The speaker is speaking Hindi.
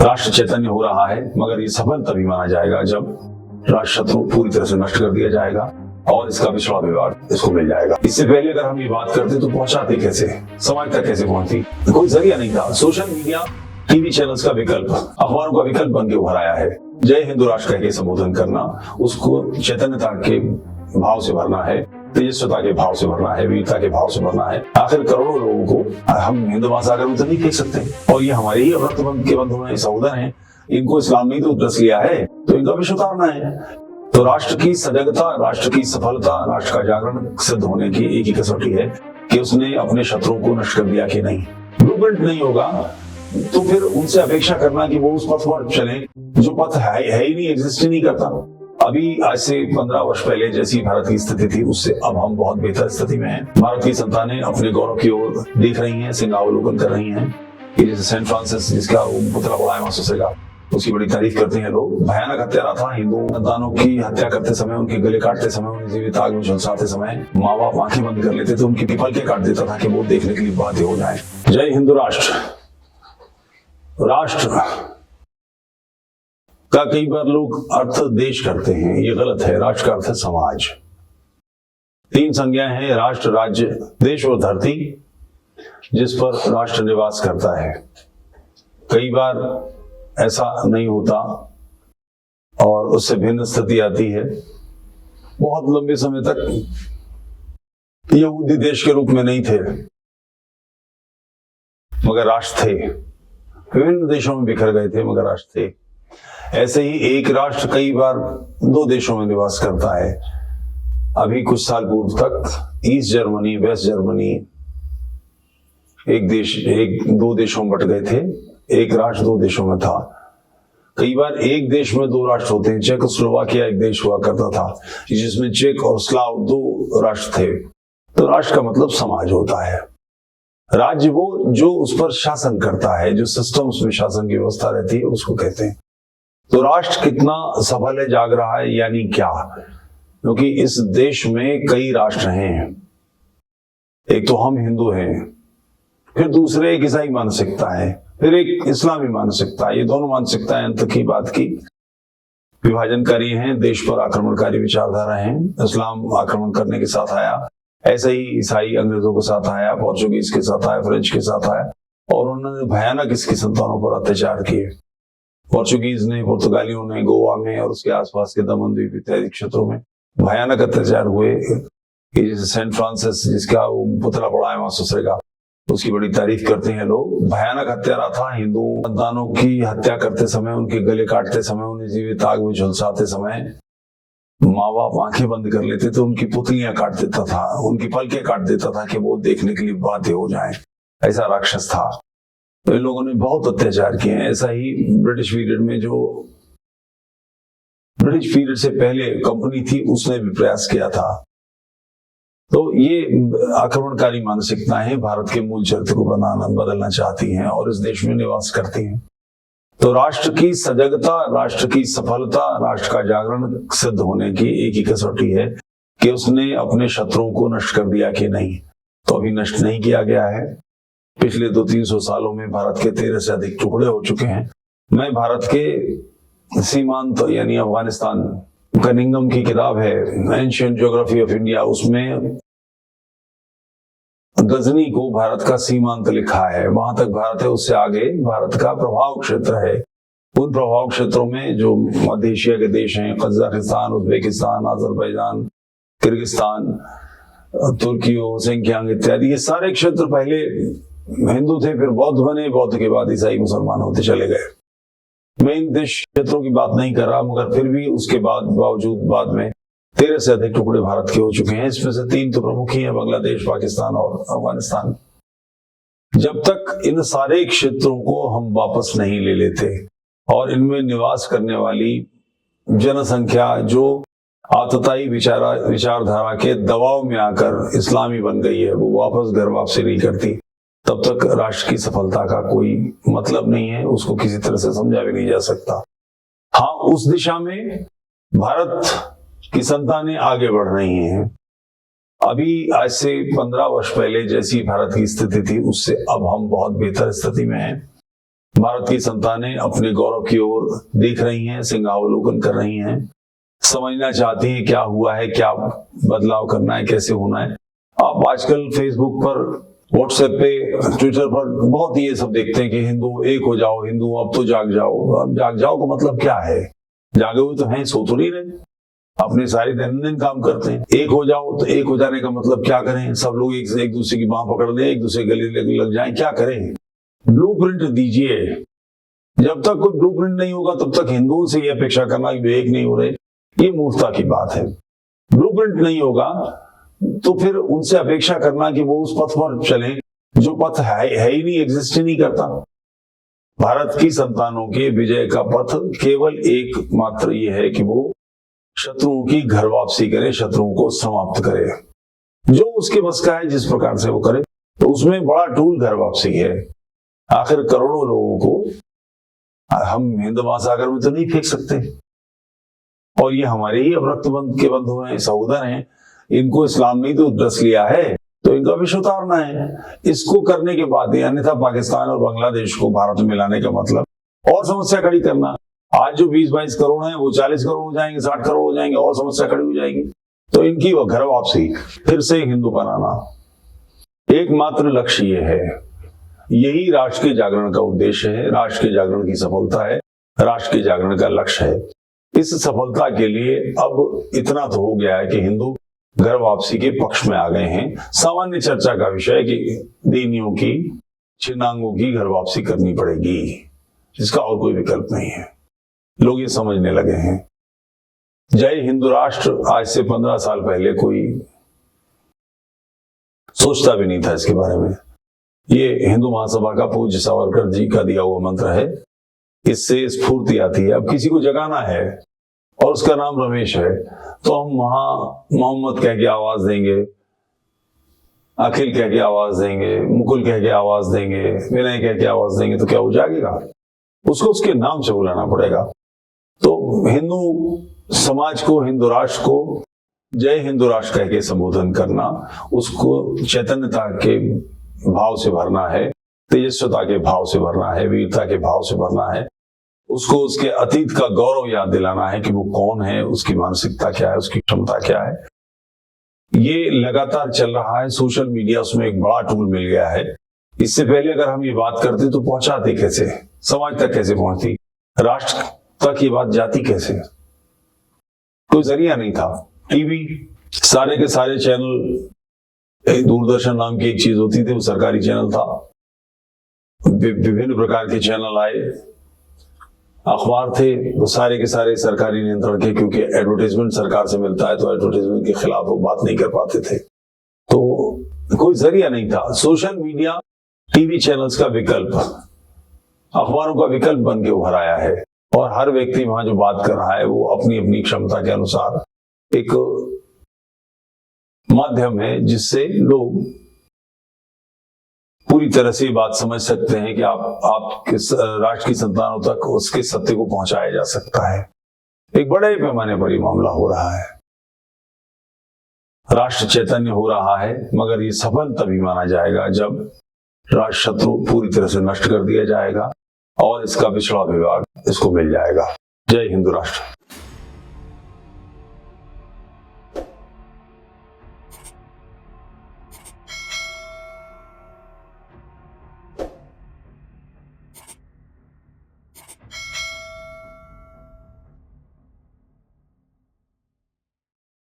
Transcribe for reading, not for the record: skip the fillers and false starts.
राष्ट्र चैतन्य हो रहा है, मगर ये सफल तभी माना जाएगा जब राष्ट्र शत्रु पूरी तरह से नष्ट कर दिया जाएगा और इसका पिछड़ा विवाद इसको मिल जाएगा। इससे पहले अगर हम ये बात करते तो पहुंचाते कैसे, समाज तक कैसे पहुंचती? कोई जरिया नहीं था। सोशल मीडिया, टीवी चैनल्स का विकल्प, अखबारों का विकल्प बन के उभर आया है। जय हिंदू राष्ट्र कह के संबोधन करना, उसको चैतन्यता के भाव से भरना है, तेजस्वता के भाव से भरना है, वीरता के भाव से भरना है। आखिर करोड़ों लोगों को हम हिंद महासागर में तो नहीं कह सकते, और ये हमारे ही रक्त के बंधु हैं, सहोदर हैं। इनको इस्लाम नहीं तो रस लिया है, तो इनका विष उतारना है। तो राष्ट्र की सजगता, राष्ट्र की सफलता, राष्ट्र का जागरण सिद्ध होने की एक ही कसौटी है कि उसने अपने शत्रुओं को नष्ट कर दिया कि नहीं। ब्लूप्रिंट नहीं होगा तो फिर उनसे अपेक्षा करना कि वो उस पथ पर चले जो पथ है ही नहीं, एग्जिस्ट ही नहीं करता। अभी आज से 15 वर्ष पहले जैसी भारत की स्थिति थी, उससे अब हम बहुत बेहतर स्थिति में हैं। भारत की संतानें अपने गौरव की ओर देख रही हैं, सिंहावलोकन कर रही हैं कि जैसे सेंट फ्रांसिस, जिसका पुतला बढ़ाया ससेगा, उसकी बड़ी तारीफ करते हैं लोग। भयानक हत्यारा था। हिंदू संतानों की हत्या करते समय, उनके गले काटते समय, उन्हें जीवित आग में झुलसाते समय माँ बाप आंखें बंद कर लेते थे, उनकी पलकें काट देता था कि वो देखने के लिए बाध्य हो जाए। जय हिंदू राष्ट्र। राष्ट्र का कई बार लोग अर्थ देश करते हैं, ये गलत है। राष्ट्र का अर्थ है समाज। 3 संज्ञाएं हैं: राष्ट्र, राज्य, देश और धरती, जिस पर राष्ट्र निवास करता है। कई बार ऐसा नहीं होता और उससे भिन्न स्थिति आती है। बहुत लंबे समय तक यहूदी देश के रूप में नहीं थे, मगर राष्ट्र थे। विभिन्न देशों में बिखर गए थे, मगर राष्ट्र थे। ऐसे ही एक राष्ट्र कई बार 2 देशों में निवास करता है। अभी कुछ साल पूर्व तक ईस्ट जर्मनी, वेस्ट जर्मनी एक 2 देशों में बट गए थे। एक राष्ट्र 2 देशों में था। कई बार एक देश में 2 राष्ट्र होते हैं। चेकोस्लोवाकिया एक देश हुआ करता था जिसमें चेक और स्लाव 2 राष्ट्र थे। तो राष्ट्र का मतलब समाज होता है। राज्य वो जो उस पर शासन करता है, जो सिस्टम उसमें शासन की व्यवस्था रहती है, उसको कहते हैं। तो राष्ट्र कितना सफल है, जाग रहा है, यानी क्या? क्योंकि इस देश में कई राष्ट्र हैं। एक तो हम हिंदू हैं, फिर दूसरे एक ईसाई मानसिकता है, फिर एक इस्लामी मानसिकता है। ये दोनों मानसिकताएं अंत की बात की विभाजनकारी हैं, देश पर आक्रमणकारी विचारधारा हैं। इस्लाम आक्रमण करने के साथ आया, ऐसे ही ईसाई अंग्रेजों के साथ आया, पोर्चुगीज के साथ आया, फ्रेंच के साथ आया, और उन्होंने भयानक इसकी संतानों पर अत्याचार किए। पोर्चुगीज ने, पुर्तगालियों ने गोवा में और उसके आसपास के दमन द्वीप इत्यादि क्षेत्रों में भयानक अत्याचार हुए। जैसे सेंट फ्रांसिस, जिसका पुतला बढ़ाया वहां ससरेगा, उसकी बड़ी तारीफ करते हैं लोग। भयानक हत्यारा था। हिंदू संतानों की हत्या करते समय, उनके गले काटते समय, उन्हें जीवित आग में झुलसाते समय माँ बाप आंखें बंद कर लेते थे, उनकी पुतलियां काट देता था, उनकी पलकें काट देता था कि वो देखने के लिए बाध्य हो जाएं। ऐसा राक्षस था। तो इन लोगों ने बहुत अत्याचार किए हैं। ऐसा ही ब्रिटिश पीरियड में, जो ब्रिटिश पीरियड से पहले कंपनी थी, उसने भी प्रयास किया था। तो ये आक्रमणकारी मानसिकताएं भारत के मूल चरित्र को बदलना चाहती हैं और इस देश में निवास करती हैं। तो राष्ट्र की सजगता, राष्ट्र की सफलता, राष्ट्र का जागरण सिद्ध होने की एक ही कसौटी है कि उसने अपने शत्रुओं को नष्ट कर दिया कि नहीं। तो अभी नष्ट नहीं किया गया है। पिछले 200-300 सालों में भारत के 13 से अधिक टुकड़े हो चुके हैं। मैं भारत के सीमांत यानी अफगानिस्तान, कनिंगम की किताब है एंशिएंट ज्योग्राफी ऑफ इंडिया, उसमें गजनी को भारत का सीमांत लिखा है। वहां तक भारत है, उससे आगे भारत का प्रभाव क्षेत्र है। उन प्रभाव क्षेत्रों में जो मध्य एशिया के देश हैं, कजाकिस्तान, उज्बेकिस्तान, अजरबैजान, किर्गिस्तान, तुर्की, सिंकियांग इत्यादि, ये सारे क्षेत्र पहले हिंदू थे, फिर बौद्ध बने, बौद्ध के बाद ईसाई मुसलमान होते चले गए। मैं इन देश क्षेत्रों की बात नहीं कर रहा, मगर फिर भी उसके बावजूद बाद में 13 से अधिक टुकड़े भारत के हो चुके हैं। इसमें से 3 तो प्रमुख ही हैं, बांग्लादेश, पाकिस्तान और अफगानिस्तान। जब तक इन सारे क्षेत्रों को हम वापस नहीं ले लेते और इनमें निवास करने वाली जनसंख्या जो आतताई विचारधारा के दबाव में आकर इस्लामी बन गई है, वो वापस घर वापसी नहीं करती, तब तक राष्ट्र की सफलता का कोई मतलब नहीं है। उसको किसी तरह से समझा भी नहीं जा सकता। हाँ, उस दिशा में भारत की संतानें आगे बढ़ रही हैं। अभी आज से 15 वर्ष पहले जैसी भारत की स्थिति थी, उससे अब हम बहुत बेहतर स्थिति में हैं। भारत की संतानें अपने गौरव की ओर देख रही हैं, सिंहावलोकन कर रही हैं, समझना चाहती हैं क्या हुआ है, क्या बदलाव करना है, कैसे होना है। आप आजकल फेसबुक पर, व्हाट्सएप पे, ट्विटर पर बहुत ये सब देखते हैं कि हिंदू एक हो जाओ, हिंदू अब तो जाग जाओ। अब जाग जाओ का मतलब क्या है? जागे हुए तो हैं, सो तो नहीं रहे, अपने सारे दैनंदिन काम करते हैं। एक हो जाओ तो एक हो जाने का मतलब क्या करें? सब लोग एक दूसरे की बांह पकड़ लें, एक दूसरे गले लग जाएं, क्या करें? ब्लूप्रिंट दीजिए। जब तक कोई ब्लूप्रिंट नहीं होगा तब तक हिंदुओं से ये अपेक्षा करना कि वे एक नहीं हो रहे, ये मूर्खता की बात है। ब्लूप्रिंट नहीं होगा तो फिर उनसे अपेक्षा करना कि वो उस पथ पर चले जो पथ है ही नहीं, एग्जिस्ट ही नहीं करता। भारत की संतानों के विजय का पथ केवल एक मात्र ये है कि वो शत्रुओं की घर वापसी करे, शत्रुओं को समाप्त करे। जो उसके बस का है, जिस प्रकार से वो करे, तो उसमें बड़ा टूल घर वापसी है। आखिर करोड़ों लोगों को हम हिंद महासागर में तो नहीं फेंक सकते, और ये हमारे ही अब रक्तबंध के बंधु हैं, सहोदर हैं, इनको इस्लाम नहीं तो दस लिया है, तो इनका विष उतारना है। इसको करने के बाद ही, अन्यथा पाकिस्तान और बांग्लादेश को भारत में मिलाने का मतलब और समस्या खड़ी करना। आज जो 20-22 करोड़ हैं वो 40 करोड़ हो जाएंगे, 60 करोड़ हो जाएंगे, और समस्या खड़ी हो जाएगी। तो इनकी वो घर वापसी, फिर से हिंदू बनाना, एकमात्र लक्ष्य ये है। यही राष्ट्र के जागरण का उद्देश्य है, राष्ट्र के जागरण की सफलता है, राष्ट्र के जागरण का लक्ष्य है। इस सफलता के लिए अब इतना तो हो गया है कि हिंदू घर वापसी के पक्ष में आ गए हैं। सामान्य चर्चा का विषय है कि दीनियों की, छिन्नांगों की घर वापसी करनी पड़ेगी, इसका और कोई विकल्प नहीं है। लोग ये समझने लगे हैं। जय हिंदू राष्ट्र आज से 15 साल पहले कोई सोचता भी नहीं था इसके बारे में। ये हिंदू महासभा का पूज्य सावरकर जी का दिया हुआ मंत्र है, इससे स्फूर्ति आती है। अब किसी को जगाना है और उसका नाम रमेश है, तो हम वहां मोहम्मद कह के आवाज देंगे, अखिल कह के आवाज देंगे, मुकुल कह के आवाज देंगे, विनय कह के आवाज देंगे, तो क्या हो जाएगा? उसको उसके नाम से बुलाना पड़ेगा। तो हिंदू समाज को, हिंदू राष्ट्र को जय हिंदू राष्ट्र कह के संबोधन करना, उसको चैतन्यता के भाव से भरना है, तेजस्वता के भाव से भरना है, वीरता के भाव से भरना है। उसको उसके अतीत का गौरव याद दिलाना है कि वो कौन है, उसकी मानसिकता क्या है, उसकी क्षमता क्या है। ये लगातार चल रहा है। सोशल मीडिया उसमें एक बड़ा टूल मिल गया है। इससे पहले अगर हम ये बात करते तो पहुंचाते कैसे, समाज तक कैसे पहुंचती, राष्ट्र तक ये बात जाती कैसे? कोई जरिया नहीं था। टीवी, सारे के सारे चैनल, दूरदर्शन नाम की एक चीज होती थी, वो सरकारी चैनल था। विभिन्न प्रकार के चैनल आए, अखबार थे, वो सारे के सारे सरकारी नियंत्रण के, क्योंकि एडवर्टाइजमेंट सरकार से मिलता है तो एडवर्टाइजमेंट के खिलाफ वो बात नहीं कर पाते थे। तो कोई जरिया नहीं था। सोशल मीडिया टीवी चैनल्स का विकल्प, अखबारों का विकल्प बन के उभर आया है, और हर व्यक्ति वहां जो बात कर रहा है वो अपनी अपनी क्षमता के अनुसार एक माध्यम है जिससे लोग पूरी तरह से बात समझ सकते हैं कि आप किस राष्ट्र की संतानों तक उसके सत्य को पहुंचाया जा सकता है। एक बड़े पैमाने पर ये मामला हो रहा है, राष्ट्र चैतन्य हो रहा है, मगर ये सफल तभी माना जाएगा जब राष्ट्र शत्रु पूरी तरह से नष्ट कर दिया जाएगा और इसका पिछड़ा विभाग इसको मिल जाएगा। जय हिंदू राष्ट्र।